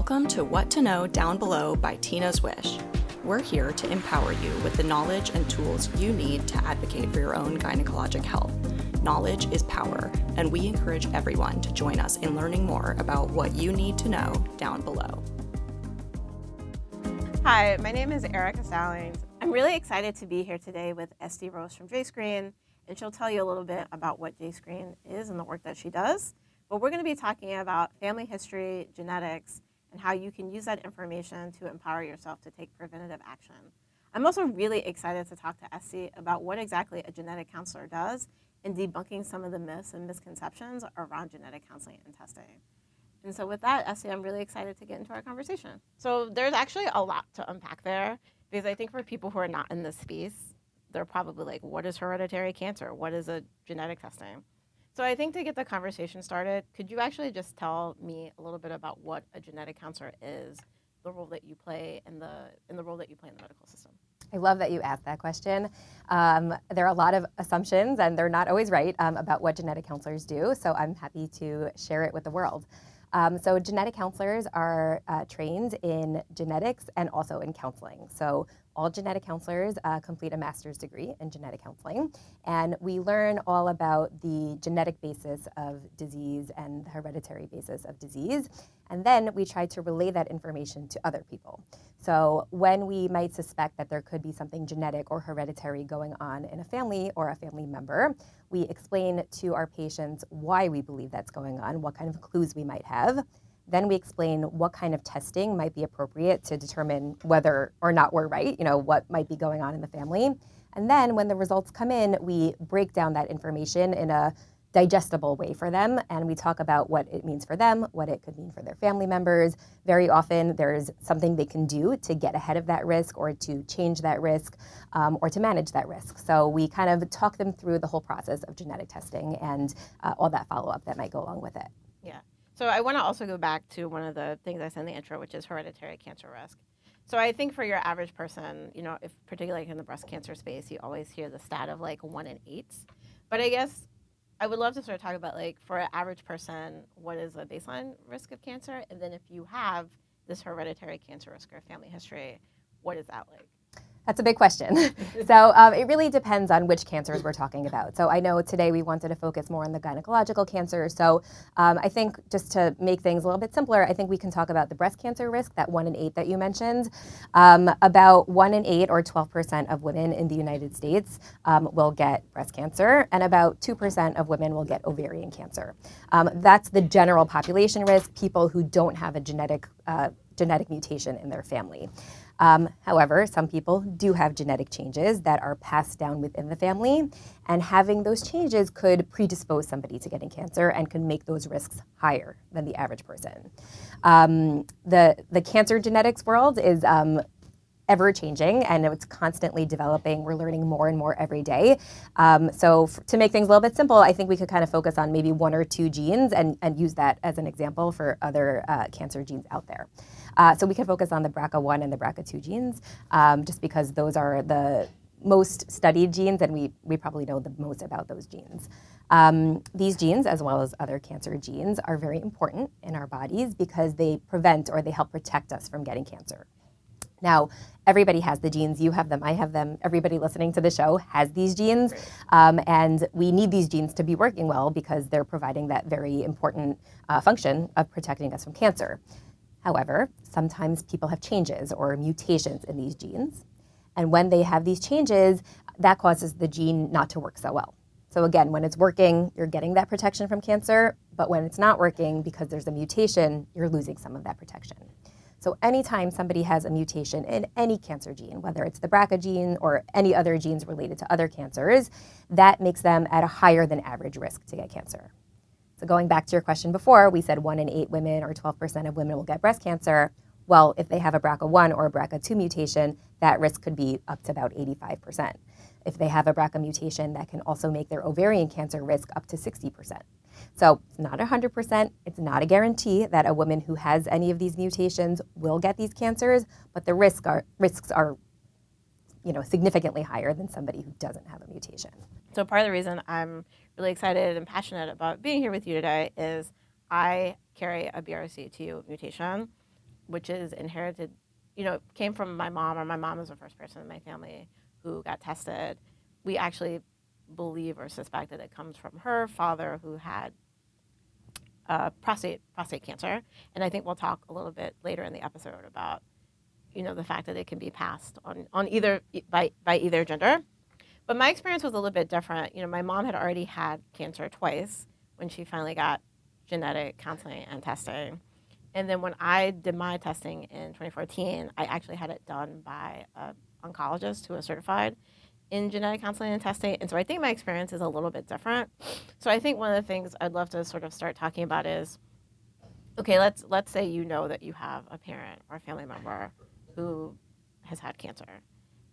Welcome to What to Know Down Below by Tina's Wish. We're here to empower you with the knowledge and tools you need to advocate for your own gynecologic health. Knowledge is power, and we encourage everyone to join us in learning more about what you need to know down below. Hi, my name is Erica Stallings. I'm really excited to be here today with Esty Rose from JScreen, and she'll tell you a little bit about what JScreen is and the work that she does. But we're going to be talking about family history, genetics, and how you can use that information to empower yourself to take preventative action. I'm also really excited to talk to Esty about what exactly a genetic counselor does in debunking some of the myths and misconceptions around genetic counseling and testing. And so with that, Esty, I'm really excited to get into our conversation. So there's actually a lot to unpack there, because I think for people who are not in this space, they're probably like, what is hereditary cancer? What is a genetic testing? So I think to get the conversation started, could you actually just tell me a little bit about what a genetic counselor is, the role that you play, and the role that you play in the medical system? I love that you asked that question. There are a lot of assumptions, and they're not always right, about what genetic counselors do, so I'm happy to share it with the world. So genetic counselors are trained in genetics and also in counseling. So all genetic counselors complete a master's degree in genetic counseling, and we learn all about the genetic basis of disease and the hereditary basis of disease, and then we try to relay that information to other people. So when we might suspect that there could be something genetic or hereditary going on in a family or a family member, we explain to our patients why we believe that's going on, what kind of clues we might have. Then we explain what kind of testing might be appropriate to determine whether or not we're right, what might be going on in the family. And then when the results come in, we break down that information in a digestible way for them, and we talk about what it means for them, what it could mean for their family members. Very often there's something they can do to get ahead of that risk or to change that risk or to manage that risk. So we kind of talk them through the whole process of genetic testing and all that follow-up that might go along with it. Yeah. So I want to also go back to one of the things I said in the intro, which is hereditary cancer risk. So I think for your average person, if particularly in the breast cancer space, you always hear the stat of like 1 in 8. But I guess I would love to sort of talk about, like, for an average person, what is a baseline risk of cancer? And then if you have this hereditary cancer risk or family history, what is that like? That's a big question. So it really depends on which cancers we're talking about. So I know today we wanted to focus more on the gynecological cancer. So I think just to make things a little bit simpler, I think we can talk about the breast cancer risk, that 1 in 8 that you mentioned. About 1 in 8 or 12% of women in the United States will get breast cancer, and about 2% of women will get ovarian cancer. That's the general population risk, people who don't have a genetic mutation in their family. However, some people do have genetic changes that are passed down within the family, and having those changes could predispose somebody to getting cancer and could make those risks higher than the average person. The cancer genetics world is ever changing, and it's constantly developing. We're learning more and more every day. So to make things a little bit simple, I think we could kind of focus on maybe 1 or 2 genes and use that as an example for other cancer genes out there. So we can focus on the BRCA1 and the BRCA2 genes, just because those are the most studied genes, and we probably know the most about those genes. These genes, as well as other cancer genes, are very important in our bodies because they prevent or they help protect us from getting cancer. Now, everybody has the genes. You have them, I have them, everybody listening to the show has these genes. And we need these genes to be working well because they're providing that very important function of protecting us from cancer. However, sometimes people have changes or mutations in these genes. And when they have these changes, that causes the gene not to work so well. So again, when it's working, you're getting that protection from cancer, but when it's not working because there's a mutation, you're losing some of that protection. So anytime somebody has a mutation in any cancer gene, whether it's the BRCA gene or any other genes related to other cancers, that makes them at a higher than average risk to get cancer. So going back to your question before, we said 1 in 8 women or 12% of women will get breast cancer. Well, if they have a BRCA1 or a BRCA2 mutation, that risk could be up to about 85%. If they have a BRCA mutation, that can also make their ovarian cancer risk up to 60%. So it's not 100%, it's not a guarantee that a woman who has any of these mutations will get these cancers, but the risks are significantly higher than somebody who doesn't have a mutation. So part of the reason I'm really excited and passionate about being here with you today is I carry a BRCA2 mutation. which is inherited, came from my mom, or my mom was the first person in my family who got tested. We actually believe or suspect that it comes from her father, who had prostate cancer. And I think we'll talk a little bit later in the episode about, the fact that it can be passed on either by either gender. But my experience was a little bit different. My mom had already had cancer twice when she finally got genetic counseling and testing. And then when I did my testing in 2014, I actually had it done by an oncologist who was certified in genetic counseling and testing. And so I think my experience is a little bit different. So I think one of the things I'd love to sort of start talking about is, okay, let's say that you have a parent or a family member who has had cancer,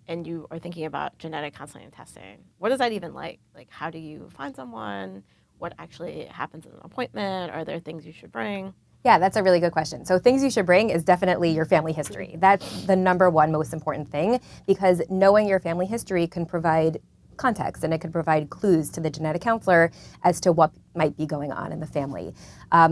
and you are thinking about genetic counseling and testing. What is that even like? Like, how do you find someone? What actually happens in an appointment? Are there things you should bring? Yeah, that's a really good question. So things you should bring is definitely your family history. That's the number one most important thing, because knowing your family history can provide context, and it can provide clues to the genetic counselor as to what might be going on in the family.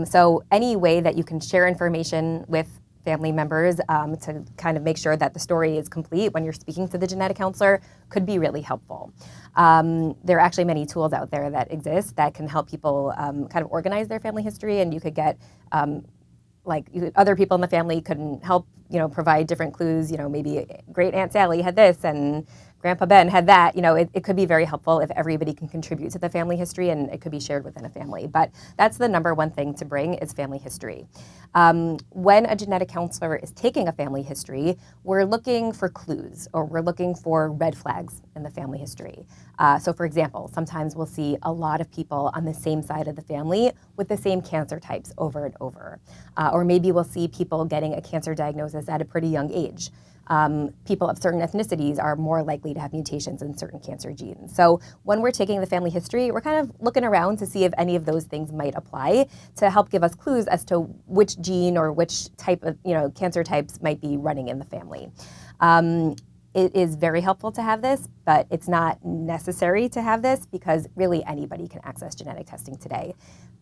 So any way that you can share information with family members to kind of make sure that the story is complete when you're speaking to the genetic counselor could be really helpful. There are actually many tools out there that exist that can help people kind of organize their family history, and you could get other people in the family couldn't help, provide different clues. Maybe great Aunt Sally had this and Grandpa Ben had that. It could be very helpful if everybody can contribute to the family history, and it could be shared within a family. But that's the number one thing to bring is family history. When a genetic counselor is taking a family history, we're looking for clues, or we're looking for red flags in the family history. So for example, sometimes we'll see a lot of people on the same side of the family with the same cancer types over and over. Or maybe we'll see people getting a cancer diagnosis at a pretty young age. People of certain ethnicities are more likely to have mutations in certain cancer genes. So when we're taking the family history, we're kind of looking around to see if any of those things might apply to help give us clues as to which gene or which type of cancer types might be running in the family. It is very helpful to have this, but it's not necessary to have this, because really anybody can access genetic testing today.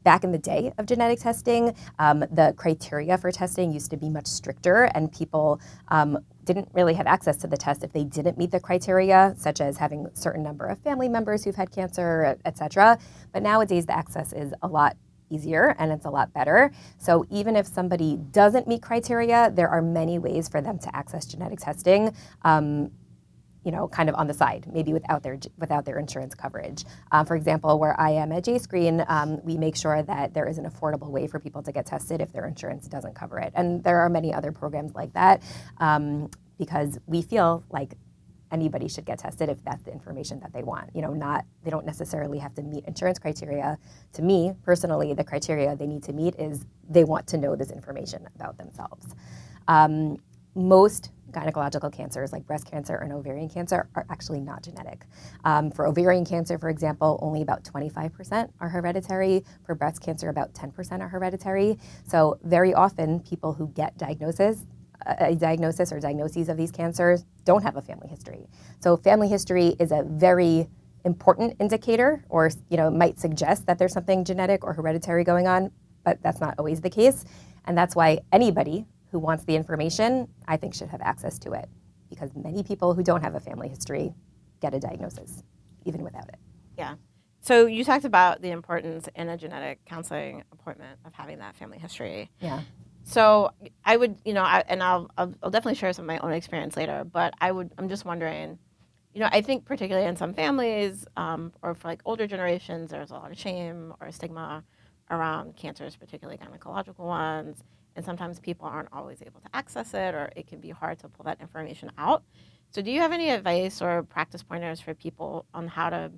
Back in the day of genetic testing, the criteria for testing used to be much stricter, and people didn't really have access to the test if they didn't meet the criteria, such as having a certain number of family members who've had cancer, et cetera. But nowadays the access is a lot easier and it's a lot better. So even if somebody doesn't meet criteria, there are many ways for them to access genetic testing, kind of on the side, maybe without their insurance coverage. For example, where I am at JScreen, we make sure that there is an affordable way for people to get tested if their insurance doesn't cover it. And there are many other programs like that, because we feel like anybody should get tested if that's the information that they want. They don't necessarily have to meet insurance criteria. To me, personally, the criteria they need to meet is they want to know this information about themselves. Most gynecological cancers, like breast cancer and ovarian cancer, are actually not genetic. For ovarian cancer, for example, only about 25% are hereditary. For breast cancer, about 10% are hereditary. So very often, people who get a diagnosis or diagnoses of these cancers don't have a family history. So family history is a very important indicator, or might suggest that there's something genetic or hereditary going on, but that's not always the case. And that's why anybody who wants the information, I think, should have access to it, because many people who don't have a family history get a diagnosis, even without it. Yeah. So you talked about the importance in a genetic counseling appointment of having that family history. Yeah. So I would, I'll definitely share some of my own experience later, but I'm just wondering, I think particularly in some families, or for like older generations, there's a lot of shame or stigma around cancers, particularly gynecological ones. And sometimes people aren't always able to access it, or it can be hard to pull that information out. So do you have any advice or practice pointers for people on how to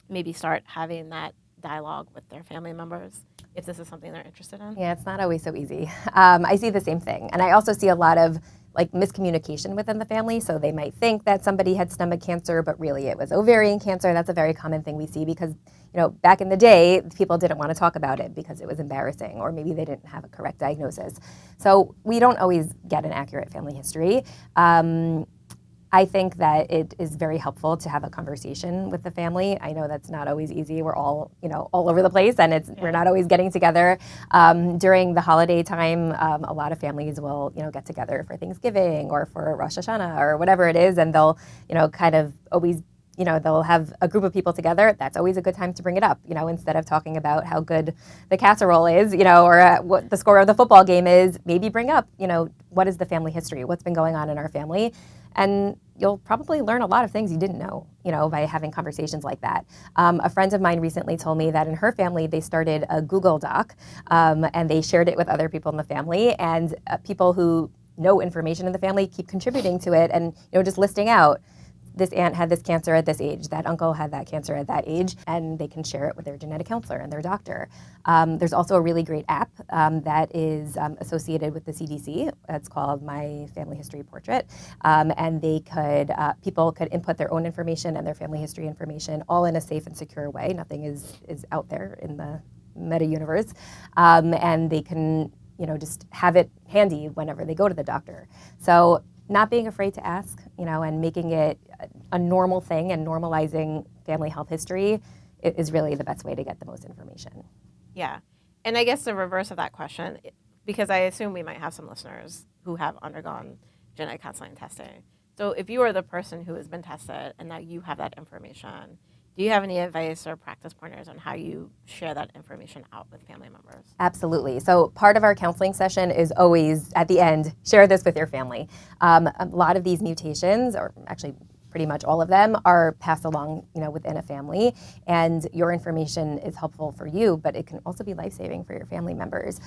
maybe start having that dialogue with their family members if this is something they're interested in? Yeah, it's not always so easy. I see the same thing. And I also see a lot of miscommunication within the family. So they might think that somebody had stomach cancer, but really it was ovarian cancer. That's a very common thing we see, because back in the day, people didn't want to talk about it because it was embarrassing, or maybe they didn't have a correct diagnosis. So we don't always get an accurate family history. I think that it is very helpful to have a conversation with the family. I know that's not always easy. We're all, all over the place, and we're not always getting together. During the holiday time, a lot of families will, get together for Thanksgiving or for Rosh Hashanah or whatever it is, and they'll, kind of always they'll have a group of people together. That's always a good time to bring it up, instead of talking about how good the casserole is, or what the score of the football game is. Maybe bring up, what is the family history? What's been going on in our family? And you'll probably learn a lot of things you didn't know, by having conversations like that. A friend of mine recently told me that in her family, they started a Google Doc, and they shared it with other people in the family, and people who know information in the family keep contributing to it and, just listing out, this aunt had this cancer at this age, that uncle had that cancer at that age, and they can share it with their genetic counselor and their doctor. There's also a really great app that is associated with the CDC. It's called My Family History Portrait, and people could input their own information and their family history information all in a safe and secure way. Nothing is out there in the meta universe, and they can just have it handy whenever they go to the doctor. So not being afraid to ask, and making it a normal thing and normalizing family health history is really the best way to get the most information. Yeah. And I guess the reverse of that question, because I assume we might have some listeners who have undergone genetic counseling and testing. So if you are the person who has been tested and now you have that information, do you have any advice or practice pointers on how you share that information out with family members? Absolutely. So part of our counseling session is always, at the end, share this with your family. A lot of these mutations, or actually pretty much all of them, are passed along, within a family, and your information is helpful for you, but it can also be life-saving for your family members.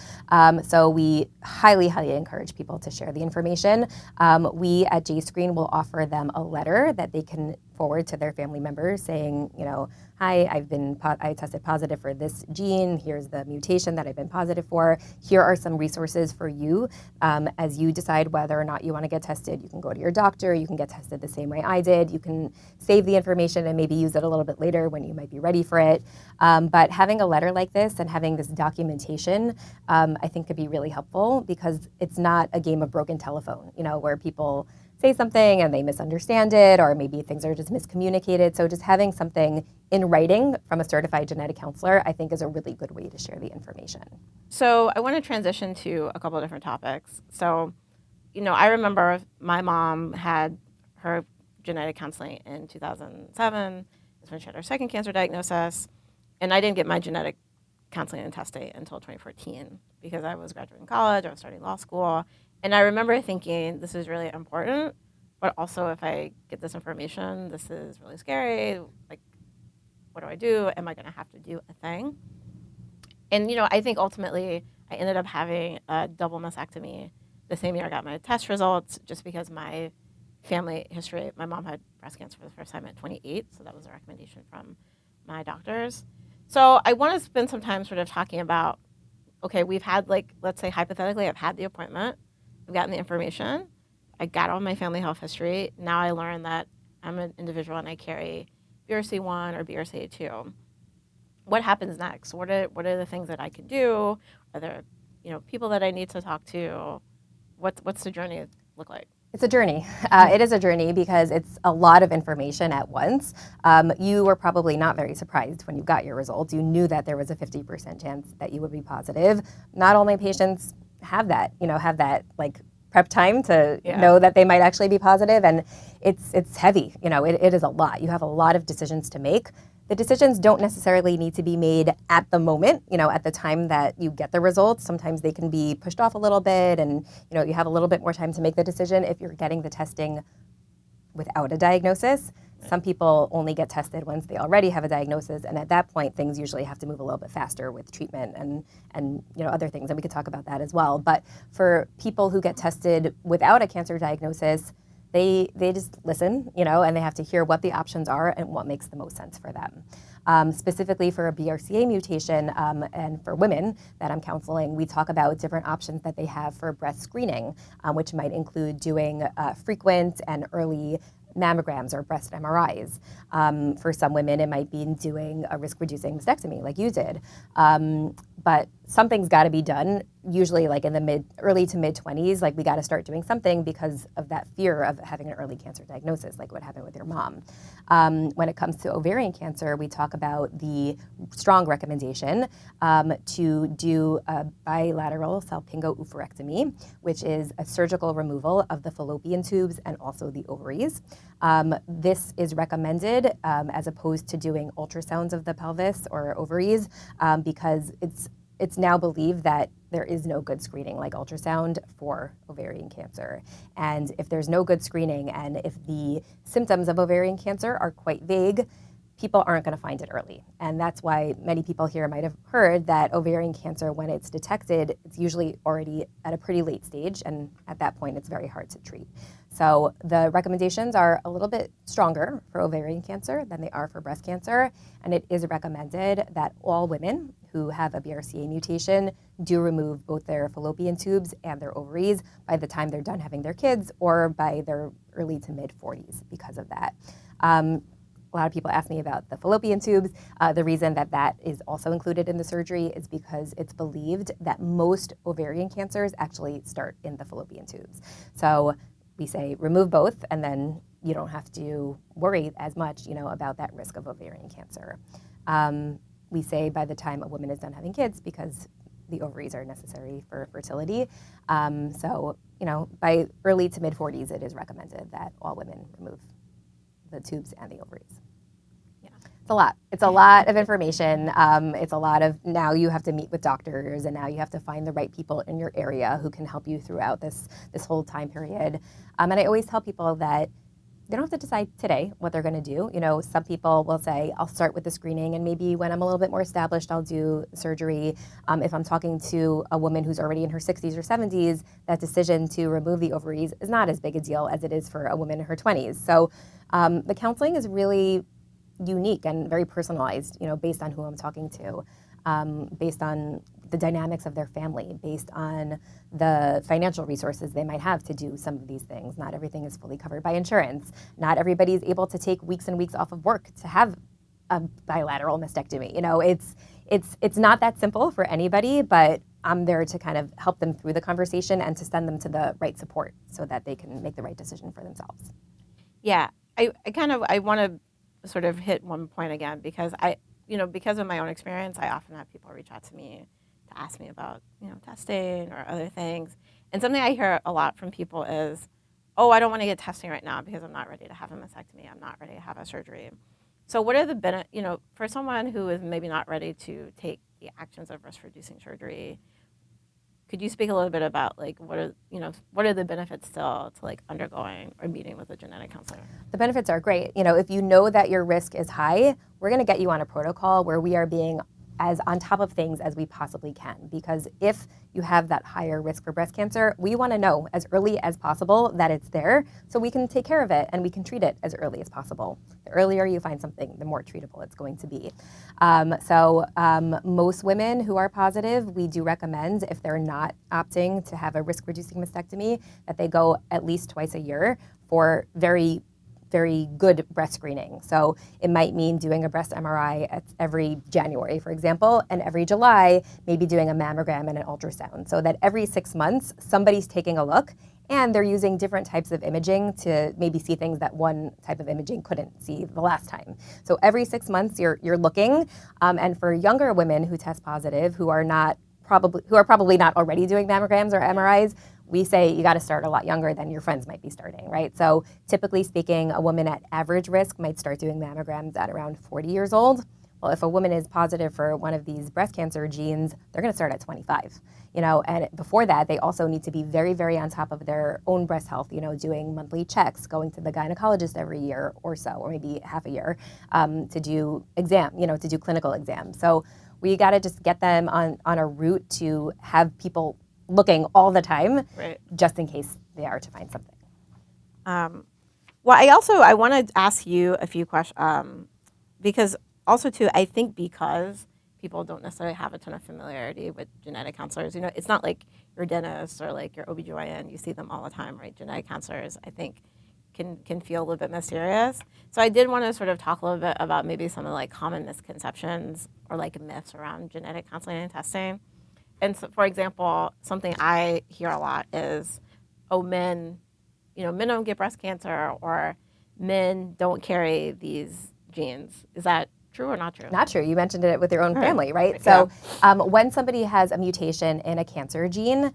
So we highly, highly encourage people to share the information. We at JScreen will offer them a letter that they can forward to their family members saying, hi, I tested positive for this gene. Here's the mutation that I've been positive for. Here are some resources for you. As you decide whether or not you want to get tested, you can go to your doctor. You can get tested the same way I did. You can save the information and maybe use it a little bit later when you might be ready for it. But having a letter like this and having this documentation, I think could be really helpful, because it's not a game of broken telephone, where people say something and they misunderstand it, or maybe things are just miscommunicated. So just having something in writing from a certified genetic counselor, I think, is a really good way to share the information. So I want to transition to a couple of different topics. So, I remember my mom had her genetic counseling in 2007. That's when she had her second cancer diagnosis. And I didn't get my genetic counseling and testing until 2014, because I was graduating college, I was starting law school. And I remember thinking, this is really important, but also if I get this information, this is really scary. Like, what do I do? Am I going to have to do a thing? And, I think ultimately I ended up having a double mastectomy the same year I got my test results, just because my family history, my mom had breast cancer for the first time at 28, so that was a recommendation from my doctors. So I want to spend some time sort of talking about, okay, we've had, let's say hypothetically, I've had the appointment, I've gotten the information, I got all my family health history. Now I learned that I'm an individual and I carry BRCA1 or BRCA2. What happens next? What are the things that I could do? Are there, people that I need to talk to? What's the journey look like? It's a journey. It is a journey because it's a lot of information at once. You were probably not very surprised when you got your results. You knew that there was a 50% chance that you would be positive. Not all my patients have that, prep time to know that they might actually be positive, and it's heavy. It is a lot. You have a lot of decisions to make. The decisions don't necessarily need to be made at the moment, at the time that you get the results. Sometimes they can be pushed off a little bit, and you have a little bit more time to make the decision if you're getting the testing without a diagnosis. Some people only get tested once they already have a diagnosis, and at that point, things usually have to move a little bit faster with treatment and other things, and we could talk about that as well. But for people who get tested without a cancer diagnosis, they just listen, and they have to hear what the options are and what makes the most sense for them. Specifically for a BRCA mutation, and for women that I'm counseling, we talk about different options that they have for breast screening, which might include doing frequent and early mammograms or breast MRIs. For some women, it might be doing a risk-reducing mastectomy like you did. But something's got to be done, usually like in the early to mid 20s, like we got to start doing something because of that fear of having an early cancer diagnosis, like what happened with your mom. When it comes to ovarian cancer, we talk about the strong recommendation to do a bilateral salpingo-oophorectomy, which is a surgical removal of the fallopian tubes and also the ovaries. This is recommended as opposed to doing ultrasounds of the pelvis or ovaries because it's now believed that there is no good screening like ultrasound for ovarian cancer. And if there's no good screening and if the symptoms of ovarian cancer are quite vague, people aren't going to find it early. And that's why many people here might have heard that ovarian cancer, when it's detected, it's usually already at a pretty late stage. And at that point, it's very hard to treat. So the recommendations are a little bit stronger for ovarian cancer than they are for breast cancer. And it is recommended that all women who have a BRCA mutation do remove both their fallopian tubes and their ovaries by the time they're done having their kids or by their early to mid 40s because of that. A lot of people ask me about the fallopian tubes. The reason that is also included in the surgery is because it's believed that most ovarian cancers actually start in the fallopian tubes. So we say remove both, and then you don't have to worry as much, about that risk of ovarian cancer. We say by the time a woman is done having kids because the ovaries are necessary for fertility. So, by early to mid 40s, it is recommended that all women remove the tubes and the ovaries. Yeah. It's a lot. It's a lot of information. It's a lot of, now you have to meet with doctors and now you have to find the right people in your area who can help you throughout this whole time period. And I always tell people that they don't have to decide today what they're going to do. Some people will say, I'll start with the screening and maybe when I'm a little bit more established, I'll do surgery. If I'm talking to a woman who's already in her 60s or 70s, that decision to remove the ovaries is not as big a deal as it is for a woman in her 20s. So the counseling is really unique and very personalized, based on who I'm talking to, based on the dynamics of their family, based on the financial resources they might have to do some of these things. Not everything is fully covered by insurance. Not everybody is able to take weeks and weeks off of work to have a bilateral mastectomy. It's not that simple for anybody, but I'm there to kind of help them through the conversation and to send them to the right support so that they can make the right decision for themselves. Yeah, I want to sort of hit one point again because because of my own experience, I often have people reach out to me to ask me about, testing or other things. And something I hear a lot from people is, oh, I don't want to get testing right now because I'm not ready to have a mastectomy. I'm not ready to have a surgery. So what are the for someone who is maybe not ready to take the actions of risk-reducing surgery, could you speak a little bit about what are the benefits still to undergoing or meeting with a genetic counselor? The benefits are great. If you know that your risk is high, we're going to get you on a protocol where we are being as on top of things as we possibly can. Because if you have that higher risk for breast cancer, we want to know as early as possible that it's there so we can take care of it and we can treat it as early as possible. The earlier you find something, the more treatable it's going to be. Most women who are positive, we do recommend if they're not opting to have a risk-reducing mastectomy, that they go at least twice a year for very good breast screening. So it might mean doing a breast MRI every January, for example, and every July, maybe doing a mammogram and an ultrasound, so that every 6 months, somebody's taking a look and they're using different types of imaging to maybe see things that one type of imaging couldn't see the last time. So every 6 months, you're looking, and for younger women who test positive, who are probably not already doing mammograms or MRIs, we say you got to start a lot younger than your friends might be starting, right? So typically speaking, a woman at average risk might start doing mammograms at around 40 years old. Well, if a woman is positive for one of these breast cancer genes, they're going to start at 25, and before that, they also need to be very, very on top of their own breast health, doing monthly checks, going to the gynecologist every year or so, or maybe half a year, to do to do clinical exams. So we got to just get them on a route to have people looking all the time, right, just in case they are to find something. Well, I want to ask you a few questions because also too, I think because people don't necessarily have a ton of familiarity with genetic counselors, it's not like your dentist or like your OBGYN, you see them all the time, right? Genetic counselors, I think, can feel a little bit mysterious. So I did want to sort of talk a little bit about maybe some of the common misconceptions or myths around genetic counseling and testing. And so, for example, something I hear a lot is, oh, men don't get breast cancer, or men don't carry these genes. Is that true or not true? Not true. You mentioned it with your own family, right? Yeah. So when somebody has a mutation in a cancer gene,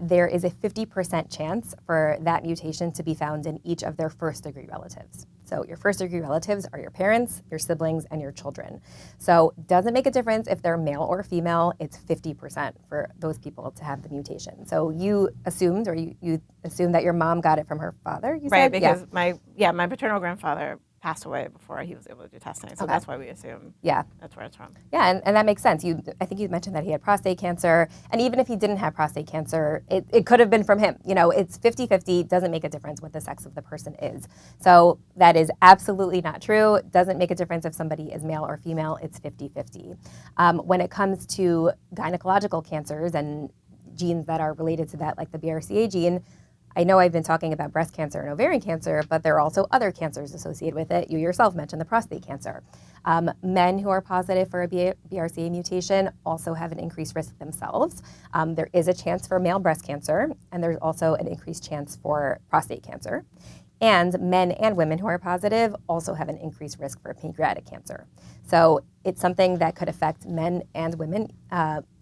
there is a 50% chance for that mutation to be found in each of their first-degree relatives. So your first-degree relatives are your parents, your siblings, and your children. So it doesn't make a difference if they're male or female. It's 50% for those people to have the mutation. So you assumed, or you assumed that your mom got it from her father, you Right, said? because my paternal grandfather passed away before he was able to do testing. So that's why we assume that's where it's from. Yeah, and that makes sense. I think you mentioned that he had prostate cancer, and even if he didn't have prostate cancer, it could have been from him. It's 50-50, doesn't make a difference what the sex of the person is. So that is absolutely not true. Doesn't make a difference if somebody is male or female, it's 50-50. When it comes to gynecological cancers and genes that are related to that, like the BRCA gene, I know I've been talking about breast cancer and ovarian cancer, but there are also other cancers associated with it. You yourself mentioned the prostate cancer. Men who are positive for a BRCA mutation also have an increased risk themselves. There is a chance for male breast cancer, and there's also an increased chance for prostate cancer. And men and women who are positive also have an increased risk for pancreatic cancer. So it's something that could affect men and women.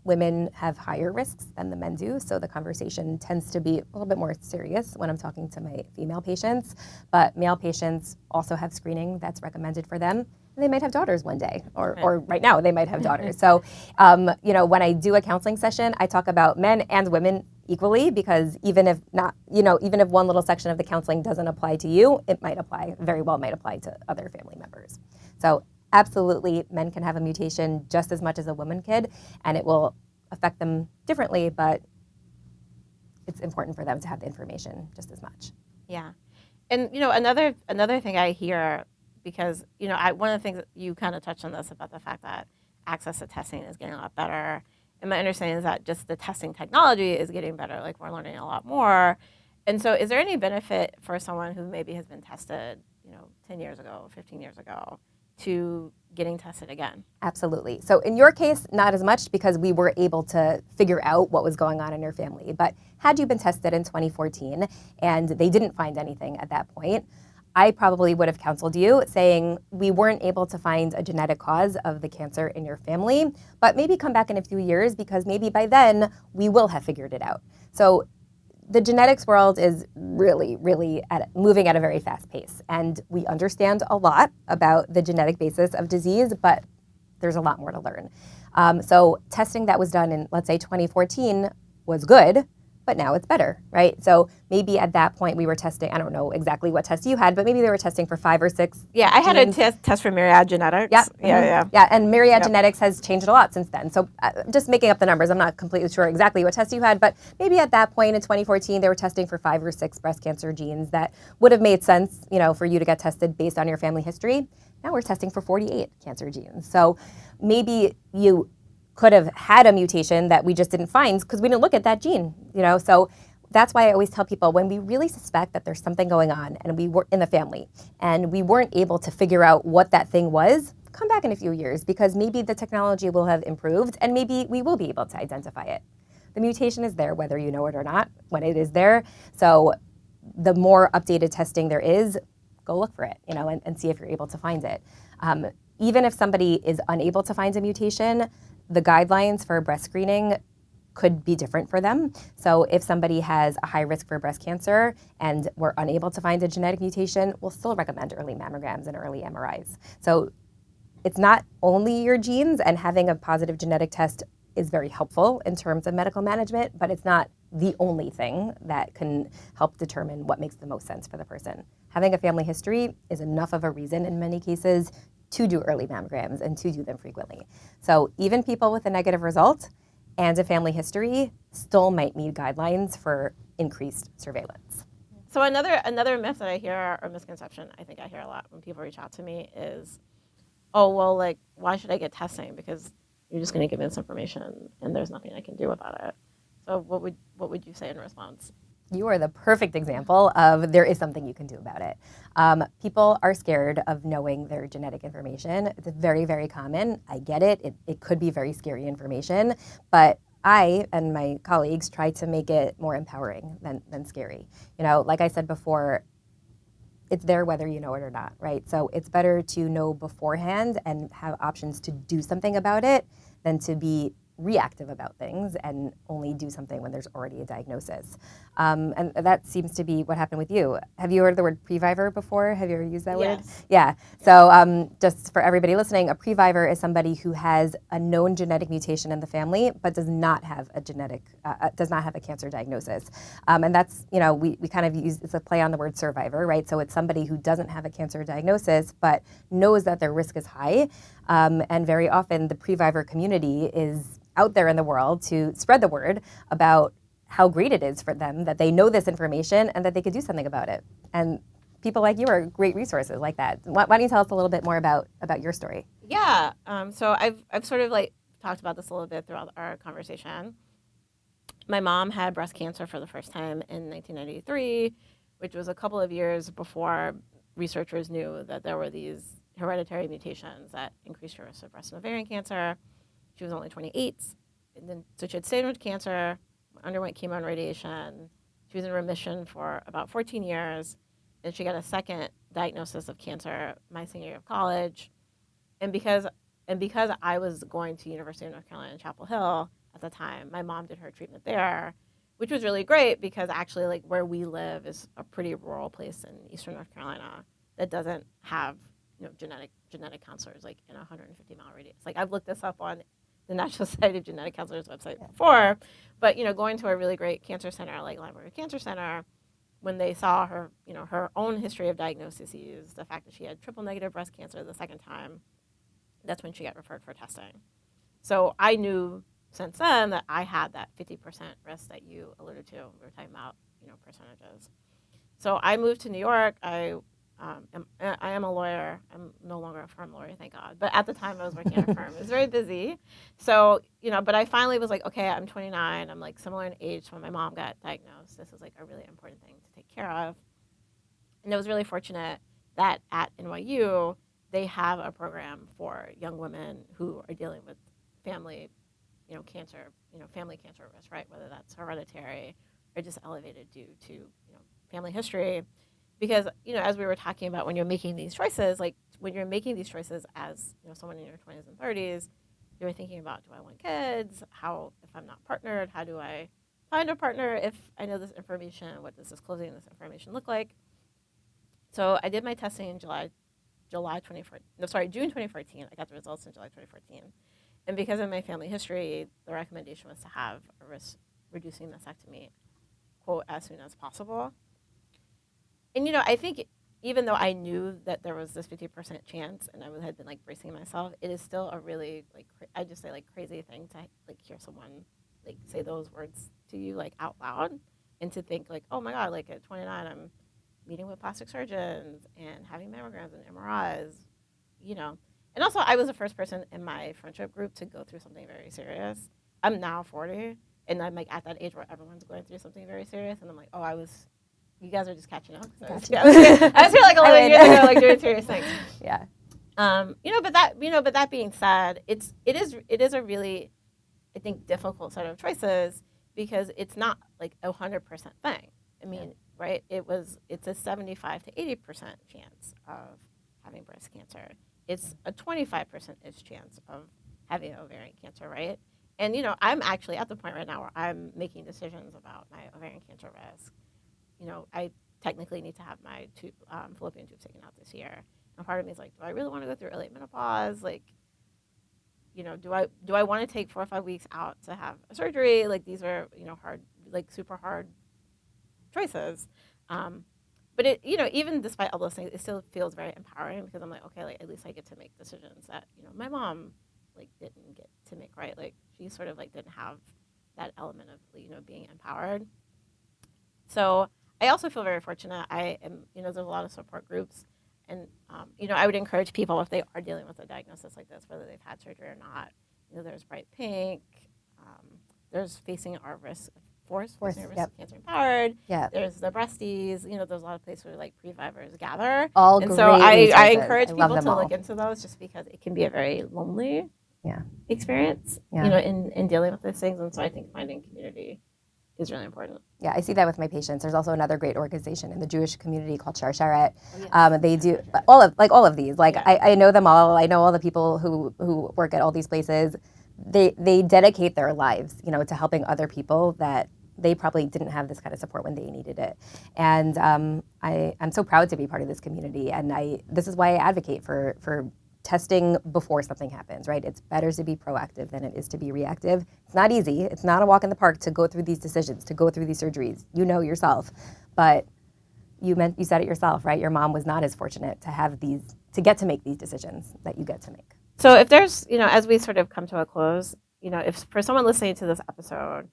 Women have higher risks than the men do, so the conversation tends to be a little bit more serious when I'm talking to my female patients. But male patients also have screening that's recommended for them. And they might have daughters one day, or right now they might have daughters. So, when I do a counseling session, I talk about men and women equally, because even if one little section of the counseling doesn't apply to you, it very well might apply to other family members. So absolutely, men can have a mutation just as much as a woman could, and it will affect them differently, but it's important for them to have the information just as much. Yeah. And, another thing I hear, because, one of the things that you kind of touched on this about the fact that access to testing is getting a lot better. And my understanding is that just the testing technology is getting better. Like, we're learning a lot more. And so is there any benefit for someone who maybe has been tested, 10 years ago, 15 years ago, to getting tested again? Absolutely. So in your case, not as much, because we were able to figure out what was going on in your family. But had you been tested in 2014 and they didn't find anything at that point, I probably would have counseled you saying, we weren't able to find a genetic cause of the cancer in your family, but maybe come back in a few years, because maybe by then we will have figured it out. So the genetics world is really, really moving at a very fast pace. And we understand a lot about the genetic basis of disease, but there's a lot more to learn. So testing that was done in, let's say, 2014 was good, but now it's better, right? So maybe at that point we were testing, I don't know exactly what test you had, but maybe they were testing for 5 or 6 Yeah, I had a test for Myriad Genetics. Yep. Yeah, and Myriad Yep. Genetics has changed a lot since then. So just making up the numbers, I'm not completely sure exactly what test you had, but maybe at that point in 2014 they were testing for 5 or 6 breast cancer genes that would have made sense, for you to get tested based on your family history. Now we're testing for 48 cancer genes. So maybe you could have had a mutation that we just didn't find because we didn't look at that gene, So that's why I always tell people, when we really suspect that there's something going on and we were in the family and we weren't able to figure out what that thing was, come back in a few years, because maybe the technology will have improved and maybe we will be able to identify it. The mutation is there whether you know it or not, when it is there. So the more updated testing there is, go look for it, and see if you're able to find it. Even if somebody is unable to find a mutation, the guidelines for breast screening could be different for them. So if somebody has a high risk for breast cancer and we're unable to find a genetic mutation, we'll still recommend early mammograms and early MRIs. So it's not only your genes, and having a positive genetic test is very helpful in terms of medical management, but it's not the only thing that can help determine what makes the most sense for the person. Having a family history is enough of a reason in many cases to do early mammograms and to do them frequently. So even people with a negative result and a family history still might need guidelines for increased surveillance. So another myth that I hear, or misconception I think I hear a lot when people reach out to me is, oh, well, like, why should I get testing? Because you're just going to give me this information and there's nothing I can do about it. So what would you say in response? You are the perfect example of there is something you can do about it. People are scared of knowing their genetic information. It's very, very common. I get it. It could be very scary information, but I and my colleagues try to make it more empowering than scary. Like I said before, it's there whether you know it or not, right? So it's better to know beforehand and have options to do something about it than to be reactive about things and only do something when there's already a diagnosis. And that seems to be what happened with you. Have you heard the word previvor before? Have you ever used that word? Yeah. So just for everybody listening, a previvor is somebody who has a known genetic mutation in the family, but does not have a cancer diagnosis. And that's, we kind of use, it's a play on the word survivor, right? So it's somebody who doesn't have a cancer diagnosis, but knows that their risk is high. And very often the previvor community is out there in the world to spread the word about how great it is for them that they know this information and that they could do something about it. And people like you are great resources like that. Why don't you tell us a little bit more about your story? Yeah. So I've sort of like talked about this a little bit throughout our conversation. My mom had breast cancer for the first time in 1993, which was a couple of years before researchers knew that there were these hereditary mutations that increased her risk of breast and ovarian cancer. She was only 28, and then so she had stage cancer, underwent chemo and radiation. She was in remission for about 14 years, and she got a second diagnosis of cancer my senior year of college. And because I was going to University of North Carolina in Chapel Hill at the time, my mom did her treatment there, which was really great because actually, like where we live is a pretty rural place in Eastern North Carolina that doesn't have genetic counselors like in a 150-mile radius. Like I've looked this up on the National Society of Genetic Counselors website before, but going to a really great cancer center like Library Cancer Center, when they saw her, her own history of diagnoses, the fact that she had triple negative breast cancer the second time, that's when she got referred for testing. So I knew since then that I had that 50% risk that you alluded to. We were talking about, percentages. So I moved to New York. I am a lawyer. I'm no longer a firm lawyer, thank God. But at the time, I was working at a firm. It was very busy. So, but I finally was like, okay, I'm 29. I'm like similar in age to when my mom got diagnosed. This is like a really important thing to take care of. And I was really fortunate that at NYU, they have a program for young women who are dealing with family, cancer, family cancer risk, right? Whether that's hereditary or just elevated due to, family history. Because, as we were talking about, when you're making these choices, like when you're making these choices as, someone in your 20s and 30s, you're thinking about, do I want kids? How, if I'm not partnered, how do I find a partner? If I know this information, what does disclosing this information look like? So I did my testing in June 2014. I got the results in July 2014. And because of my family history, the recommendation was to have a risk-reducing mastectomy, quote, as soon as possible. And, I think even though I knew that there was this 50% chance and I had been like bracing myself, it is still a really I just say like crazy thing to like hear someone like say those words to you like out loud and to think like, oh my God, like at 29, I'm meeting with plastic surgeons and having mammograms and MRIs, And also I was the first person in my friendship group to go through something very serious. I'm now 40 and I'm like at that age where everyone's going through something very serious. And I'm like, you guys are just catching up. I was here like 11 years ago, like doing serious things. Yeah. But that being said, it is a really, I think, difficult set of choices because it's not like a 100% thing. I mean, right? It's a 75 to 80% chance of having breast cancer. It's a 25% chance of having ovarian cancer, right? And I'm actually at the point right now where I'm making decisions about my ovarian cancer risk. I technically need to have my fallopian tube taken out this year. And part of me is like, do I really want to go through early menopause? Like, do I want to take 4 or 5 weeks out to have a surgery? Like, these are, hard, like super hard choices. But it, even despite all those things, it still feels very empowering because I'm like, okay, like at least I get to make decisions that, my mom like didn't get to make, right? Like she sort of like didn't have that element of, being empowered. So I also feel very fortunate. I am, there's a lot of support groups. And, I would encourage people if they are dealing with a diagnosis like this, whether they've had surgery or not, there's Bright Pink, there's Facing Our Risk Force, Facing Our Risk of Cancer Empowered. Yeah. There's the Breasties, there's a lot of places where like previvors gather. All and great so I resources. encourage I people love to them look all. into those just because it can be a very lonely experience, Yeah. in dealing with these things. And so I think finding community is really important. Yeah, I see that with my patients. There's also another great organization in the Jewish community called Sharsheret. They do all of these. Like I know them all. I know all the people who work at all these places. They dedicate their lives, to helping other people that they probably didn't have this kind of support when they needed it. And I'm so proud to be part of this community. And this is why I advocate for testing before something happens, right? It's better to be proactive than it is to be reactive. It's not easy. It's not a walk in the park to go through these decisions, to go through these surgeries. You know yourself. But you said it yourself, right? Your mom was not as fortunate to get to make these decisions that you get to make. So if there's, as we sort of come to a close, if for someone listening to this episode,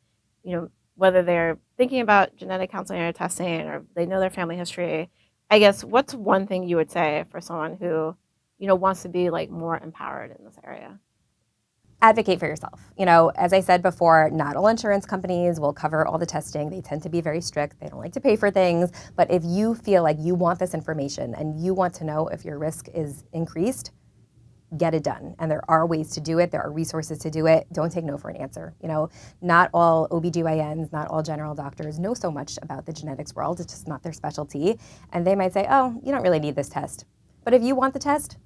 whether they're thinking about genetic counseling or testing, or they know their family history, I guess what's one thing you would say for someone who wants to be like more empowered in this area? Advocate for yourself. As I said before, not all insurance companies will cover all the testing. They tend to be very strict. They don't like to pay for things. But if you feel like you want this information and you want to know if your risk is increased, get it done. And there are ways to do it. There are resources to do it. Don't take no for an answer. Not all OBGYNs, not all general doctors know so much about the genetics world. It's just not their specialty. And they might say, oh, you don't really need this test. But if you want the test,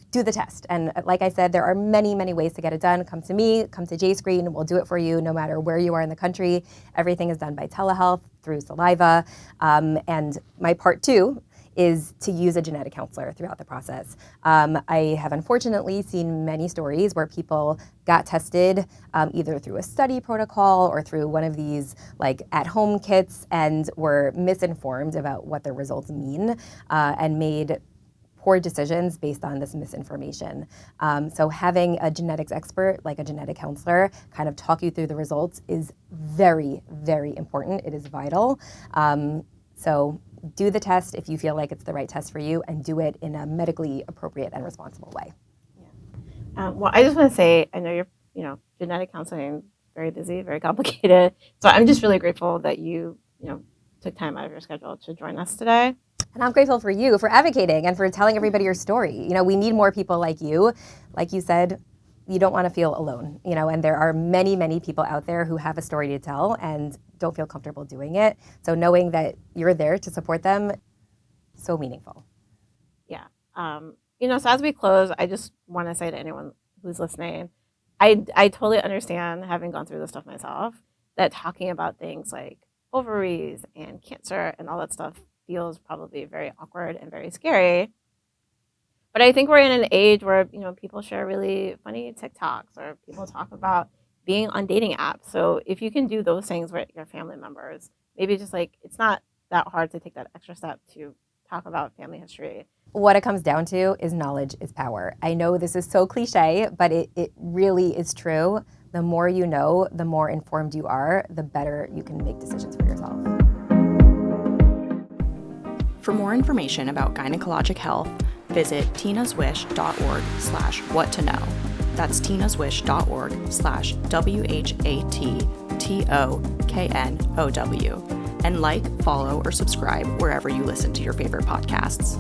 do the test. And like I said, there are many, many ways to get it done. Come to me, come to JScreen, we'll do it for you no matter where you are in the country. Everything is done by telehealth through saliva. And my part 2 is to use a genetic counselor throughout the process. I have unfortunately seen many stories where people got tested either through a study protocol or through one of these like at-home kits and were misinformed about what their results mean and made poor decisions based on this misinformation. So having a genetics expert, like a genetic counselor, kind of talk you through the results is very, very important. It is vital. So do the test if you feel like it's the right test for you, and do it in a medically appropriate and responsible way. Yeah. Well, I just want to say, I know you're, genetic counseling, very busy, very complicated. So I'm just really grateful that you, took time out of your schedule to join us today. And I'm grateful for you for advocating and for telling everybody your story. We need more people like you. Like you said, you don't want to feel alone, and there are many, many people out there who have a story to tell and don't feel comfortable doing it. So knowing that you're there to support them, so meaningful. Yeah. So as we close, I just want to say to anyone who's listening, I totally understand, having gone through this stuff myself, that talking about things like ovaries and cancer and all that stuff feels probably very awkward and very scary. But I think we're in an age where, people share really funny TikToks, or people talk about being on dating apps. So if you can do those things with your family members, maybe just it's not that hard to take that extra step to talk about family history. What it comes down to is knowledge is power. I know this is so cliche, but it really is true. The more you know, the more informed you are, the better you can make decisions for yourself. For more information about gynecologic health, visit tinaswish.org/whattoknow. That's tinaswish.org/WHATTOKNOW. And follow, or subscribe wherever you listen to your favorite podcasts.